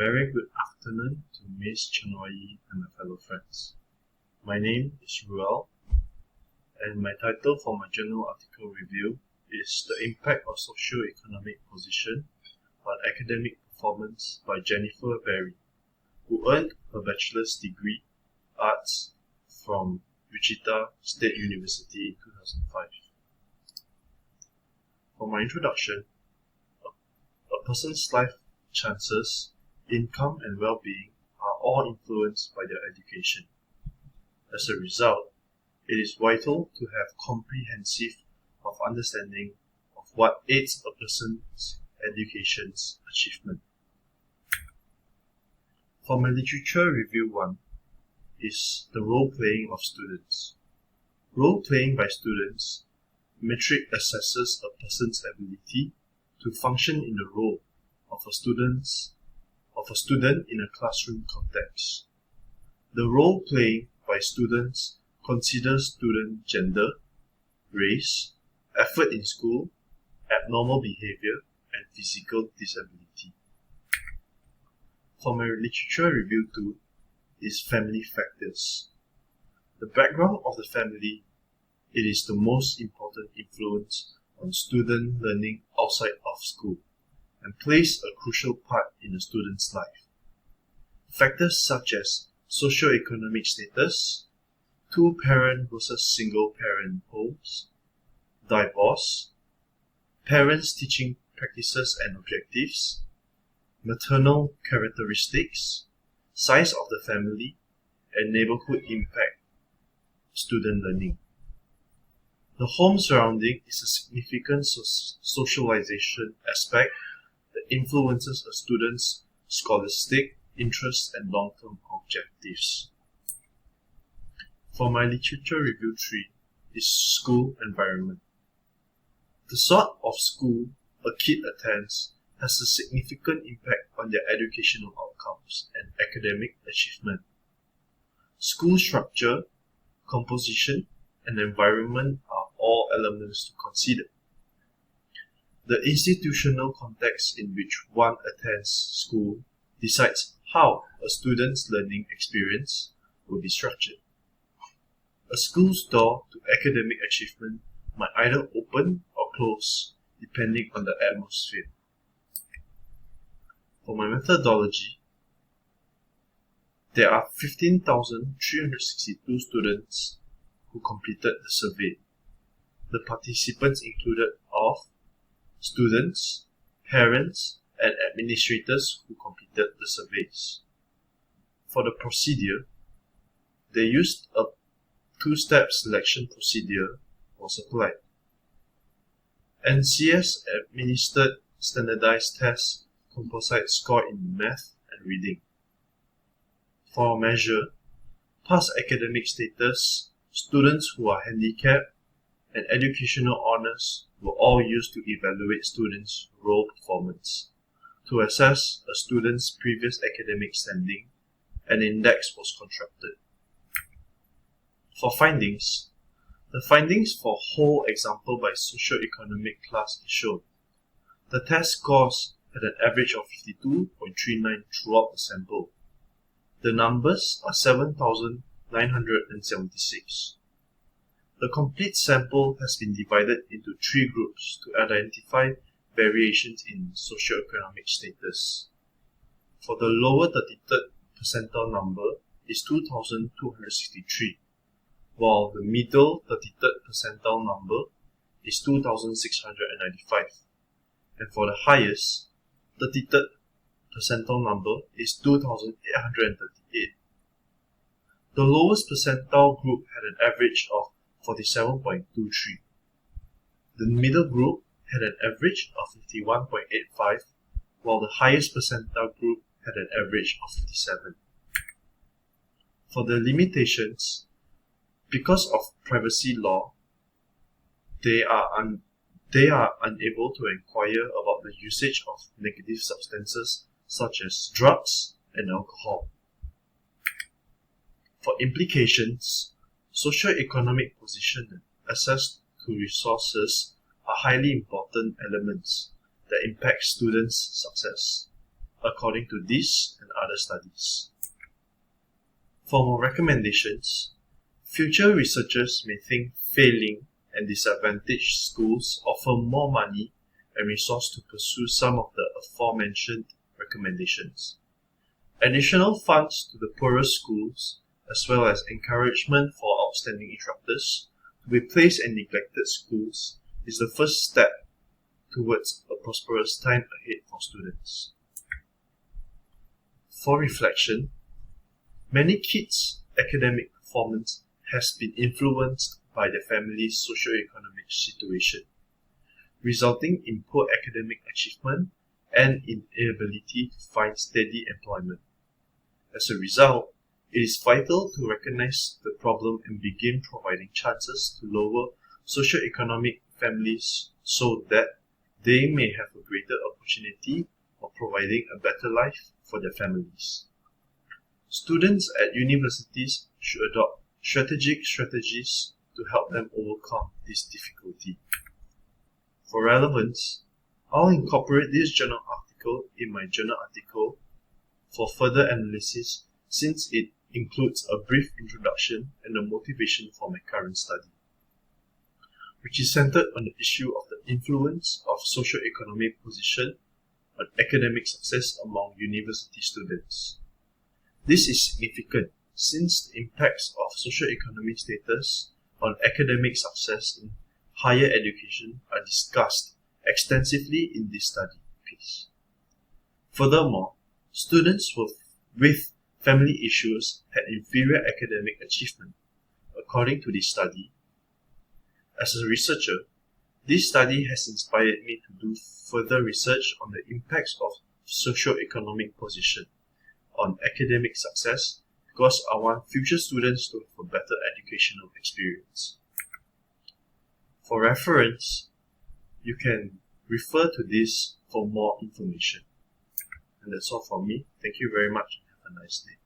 Very good afternoon to Ms. Chanoyi and my fellow friends. My name is Ruel, and my title for my journal article review is The Impact of Socio-Economic Position on Academic Performance by Jennifer Berry, who earned her bachelor's degree, Arts, from Wichita State University in 2005. For my introduction, a person's life chances, income and well-being are all influenced by their education. As a result, it is vital to have comprehensive understanding of what aids a person's education's achievement. For my literature review 1 is the role-playing of students. Role-playing by students metric assesses a person's ability to function in the role of a student in a classroom context. The role-playing by students considers student gender, race, effort in school, abnormal behavior, and physical disability. For my literature review 2 is family factors. The background of the family, it is the most important influence on student learning outside of school and plays a crucial part in a student's life. Factors such as socioeconomic status, two-parent versus single-parent homes, divorce, parents' teaching practices and objectives, maternal characteristics, size of the family, and neighborhood impact student learning. The home surrounding is a significant socialization aspect that influences a student's scholastic interests and long-term objectives. For my literature review 3 is school environment. The sort of school a kid attends has a significant impact on their educational outcomes and academic achievement. School structure, composition, and environment are all elements to consider. The institutional context in which one attends school decides how a student's learning experience will be structured. A school's door to academic achievement might either open or close depending on the atmosphere. For my methodology, there are 15,362 students who completed the survey. The participants included of students, parents, and administrators who completed the surveys. For the procedure, they used a two-step selection procedure was applied. NCS administered standardized tests composite score in math and reading. For a measure, past academic status, students who are handicapped, and educational honors were all used to evaluate students' role performance. To assess a student's previous academic standing, an index was constructed. For findings, the findings for whole example by socio-economic class is shown. The test scores had an average of 52.39 throughout the sample. The numbers are 7,976. The complete sample has been divided into 3 groups to identify variations in socioeconomic status. For the lower 33rd percentile number is 2,263, while the middle 33rd percentile number is 2,695, and for the highest 33rd percentile number is 2,838. The lowest percentile group had an average of 47.23. The middle group had an average of 51.85, while the highest percentile group had an average of 57. For the limitations, because of privacy law, they are unable to inquire about the usage of negative substances such as drugs and alcohol. For implications, socio-economic position and access to resources are highly important elements that impact students' success. according to this and other studies. For more recommendations, future researchers may think failing and disadvantaged schools offer more money and resource to pursue some of the aforementioned recommendations. Additional funds to the poorer schools, as well as encouragement for outstanding instructors to be placed in neglected schools, is the first step towards a prosperous time ahead for students. For reflection, many kids' academic performance has been influenced by their family's socio-economic situation, resulting in poor academic achievement and inability to find steady employment. As a result, it is vital to recognize the problem and begin providing chances to lower socio-economic families so that they may have a greater opportunity of providing a better life for their families. Students at universities should adopt strategies to help them overcome this difficulty. For relevance, I'll incorporate this journal article in my journal article for further analysis, since it includes a brief introduction and the motivation for my current study, which is centered on the issue of the influence of socio-economic position on academic success among university students. This is significant since the impacts of socio-economic status on academic success in higher education are discussed extensively in this study piece. Furthermore, students with family issues had inferior academic achievement, according to this study. As a researcher, this study has inspired me to do further research on the impacts of socio-economic position on academic success, because I want future students to have a better educational experience. For reference, you can refer to this for more information. And that's all from me. Thank you very much and have a nice day.